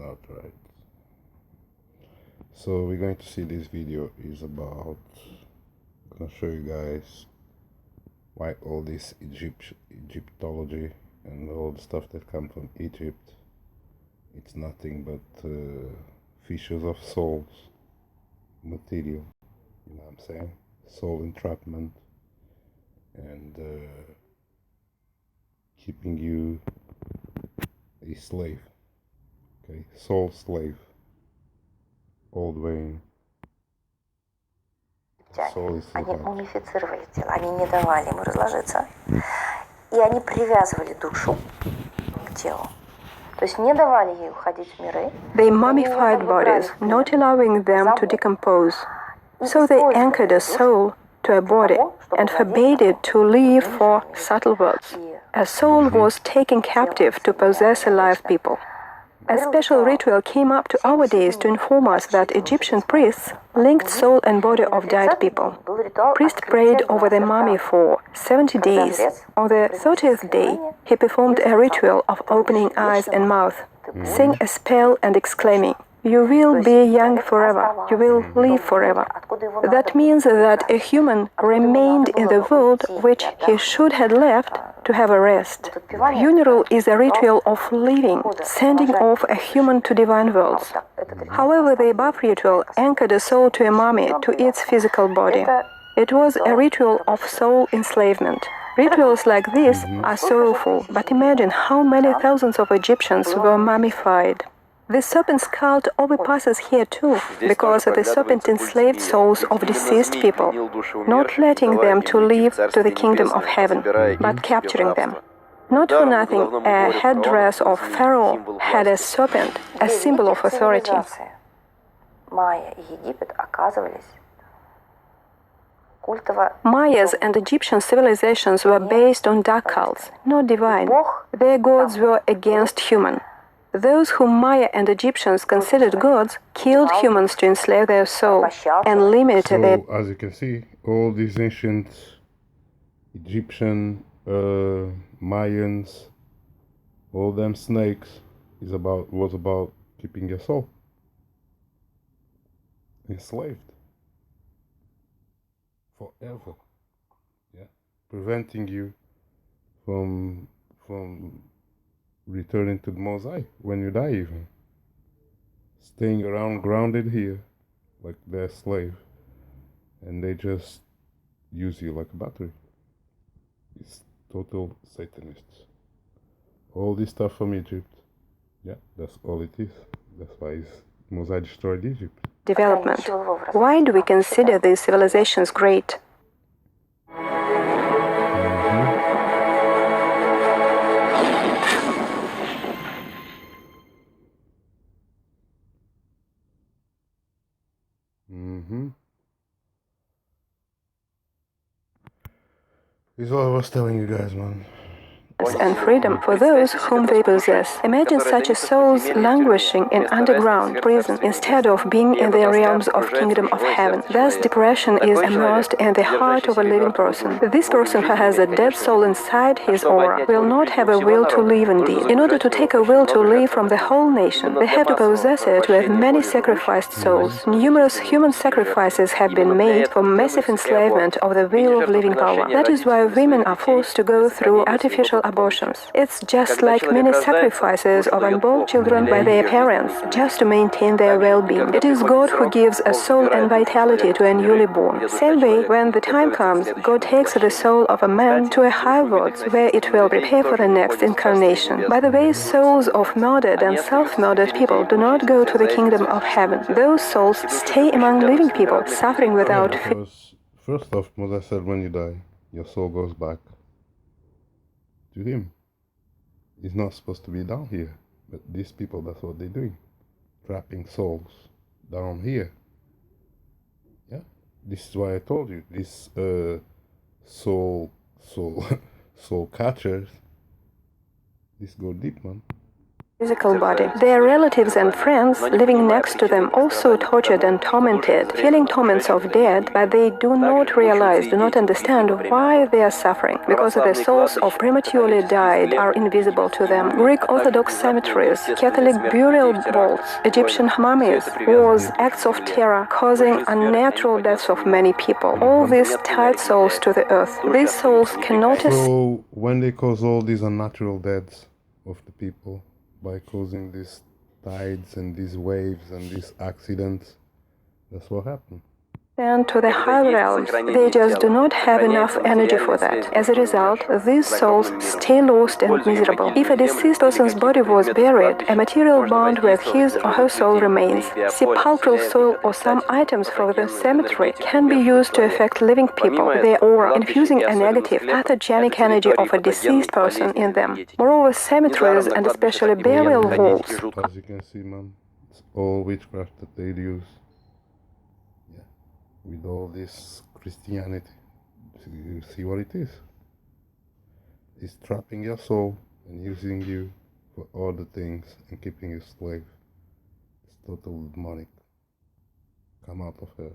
not right. So we're going to see this video is about, I'm gonna show you guys why all this Egyptology and all the stuff that come from Egypt, it's nothing but fishes of souls material, you know what I'm saying? Soul entrapment and keeping you a slave, okay? Soul slave, all the way. Они унифицировали тело, они не давали ему разложиться, и они привязывали душу к телу. То есть не давали ей уходить в миры. They mummified bodies, not allowing them to decompose. So they anchored a soul to a body and forbade it to leave for subtle worlds. A soul was taken captive to possess a live people. A special ritual came up to our days to inform us that Egyptian priests linked soul and body of dead people. Priest prayed over the mummy for 70 days. On the 30th day, he performed a ritual of opening eyes and mouth, saying a spell and exclaiming, "You will be young forever, you will live forever." That means that a human remained in the world which he should have left to have a rest. Funeral is a ritual of living, sending off a human to divine worlds. However, the above ritual anchored a soul to a mummy, to its physical body. It was a ritual of soul enslavement. Rituals like this are sorrowful, but imagine how many thousands of Egyptians were mummified. The serpent's cult overpasses here too, because the serpent enslaved souls of deceased people, not letting them to live to the kingdom of heaven, but capturing them. Not for nothing, a headdress of Pharaoh had a serpent, a symbol of authority. Mayas and Egyptian civilizations were based on dark cults, not divine. Their gods were against human. Those whom Maya and Egyptians considered gods killed humans to enslave their soul and limited their... So, as you can see, all these ancient Egyptian, Mayans, all them snakes was about keeping your soul enslaved forever, yeah, preventing you from returning to the Mosai when you die, even staying around grounded here like they're a slave, and they just use you like a battery. It's total Satanists. All this stuff from Egypt, yeah, that's all it is. That's why Mosai destroyed Egypt. Development. Why do we consider these civilizations great? This is what I was telling you guys, man. And freedom for those whom they possess. Imagine such a souls languishing in underground prison instead of being in the realms of kingdom of heaven. Thus, depression is immersed in the heart of a living person. This person who has a dead soul inside his aura will not have a will to live indeed. In order to take a will to live from the whole nation, they have to possess it with many sacrificed souls. Numerous human sacrifices have been made for massive enslavement of the will of living power. That is why women are forced to go through artificial abortions. It's just like many sacrifices of unborn children by their parents, just to maintain their well-being. It is God who gives a soul and vitality to a newly born. Same way, when the time comes, God takes the soul of a man to a higher world, where it will prepare for the next incarnation. By the way, souls of murdered and self-murdered people do not go to the kingdom of heaven. Those souls stay among living people, suffering without fear. First off, Moses said when you die, your soul goes back to him. He's not supposed to be down here, but these people, that's what they're doing, trapping souls down here. Yeah, this is why I told you this soul catchers, this go deep, man. physical body. Their relatives and friends living next to them also tortured and tormented, feeling torments of death, but they do not realize, do not understand why they are suffering, because the souls of prematurely died are invisible to them. Greek Orthodox cemeteries, Catholic burial vaults, Egyptian mummies, wars, acts of terror, causing unnatural deaths of many people. All these tied souls to the earth. These souls cannot... So, when they cause all these unnatural deaths of the people, by causing these tides and these waves and these accidents, that's what happened. And to the higher realms, they just do not have enough energy for that. As a result, these souls stay lost and miserable. If a deceased person's body was buried, a material bond with his or her soul remains. Sepulchral soil or some items from the cemetery can be used to affect living people, their aura, infusing a negative, pathogenic energy of a deceased person in them. Moreover, cemeteries and especially burial vaults. As you can see, man, it's all witchcraft that they use. With all this Christianity, you see what it is? It's trapping your soul and using you for other things and keeping you slave. It's totally demonic. Come out of her.